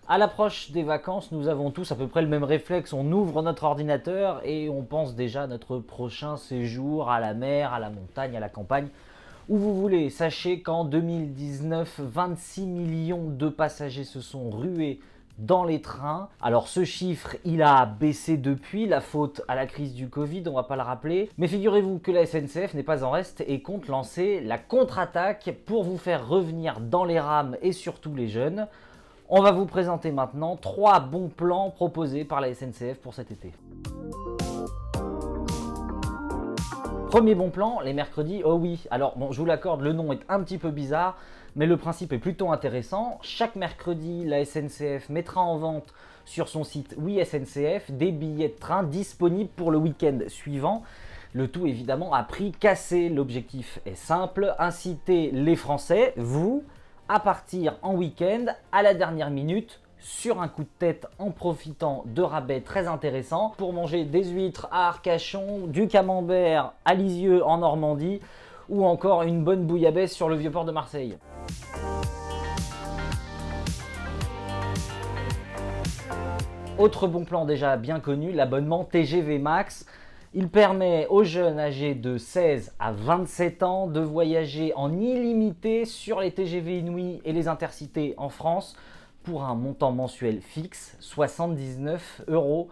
À l'approche des vacances, nous avons tous à peu près le même réflexe. On ouvre notre ordinateur et on pense déjà à notre prochain séjour à la mer, à la montagne, à la campagne, où vous voulez. Sachez qu'en 2019, 26 millions de passagers se sont rués dans les trains. Alors ce chiffre, il a baissé depuis, la faute à la crise du Covid, on va pas le rappeler. Mais figurez-vous que la SNCF n'est pas en reste et compte lancer la contre-attaque pour vous faire revenir dans les rames et surtout les jeunes. On va vous présenter maintenant 3 bons plans proposés par la SNCF pour cet été. Premier bon plan, les mercredis, oh oui. Alors bon, je vous l'accorde, le nom est un petit peu bizarre, mais le principe est plutôt intéressant. Chaque mercredi, la SNCF mettra en vente sur son site Oui SNCF des billets de train disponibles pour le week-end suivant. Le tout évidemment à prix cassé. L'objectif est simple, inciter les Français, vous, à partir en week-end à la dernière minute sur un coup de tête en profitant de rabais très intéressants pour manger des huîtres à Arcachon, du camembert à Lisieux en Normandie ou encore une bonne bouillabaisse sur le vieux port de Marseille. Autre bon plan déjà bien connu, l'abonnement TGV Max. Il permet aux jeunes âgés de 16 à 27 ans de voyager en illimité sur les TGV Inouï et les Intercités en France pour un montant mensuel fixe, 79 €.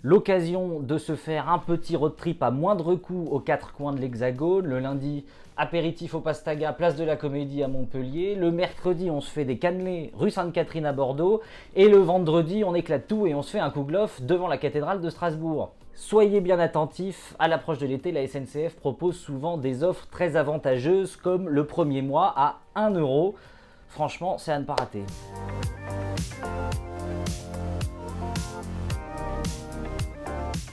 L'occasion de se faire un petit road trip à moindre coût aux 4 coins de l'Hexagone. Le lundi, apéritif au Pastaga, place de la Comédie à Montpellier. Le mercredi, on se fait des cannelés rue Sainte-Catherine à Bordeaux. Et le vendredi, on éclate tout et on se fait un kouglof devant la cathédrale de Strasbourg. Soyez bien attentifs, à l'approche de l'été, la SNCF propose souvent des offres très avantageuses comme le premier mois à 1 €. Franchement, c'est à ne pas rater.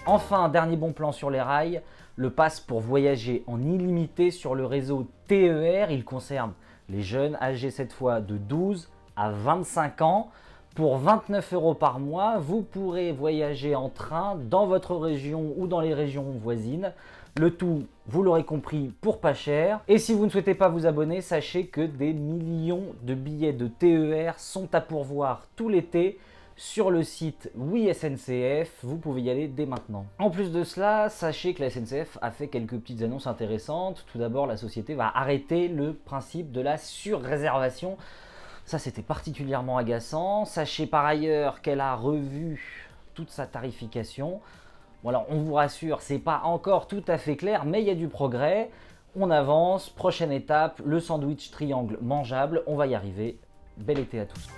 Enfin, dernier bon plan sur les rails, le pass pour voyager en illimité sur le réseau TER. Il concerne les jeunes âgés cette fois de 12 à 25 ans. Pour 29 € par mois, vous pourrez voyager en train dans votre région ou dans les régions voisines. Le tout, vous l'aurez compris, pour pas cher. Et si vous ne souhaitez pas vous abonner, sachez que des millions de billets de TER sont à pourvoir tout l'été sur le site Oui SNCF, vous pouvez y aller dès maintenant. En plus de cela, sachez que la SNCF a fait quelques petites annonces intéressantes. Tout d'abord, la société va arrêter le principe de la surréservation. Ça, c'était particulièrement agaçant. Sachez par ailleurs qu'elle a revu toute sa tarification. Bon alors, on vous rassure, c'est pas encore tout à fait clair, mais il y a du progrès. On avance, prochaine étape, le sandwich triangle mangeable, on va y arriver. Bel été à tous.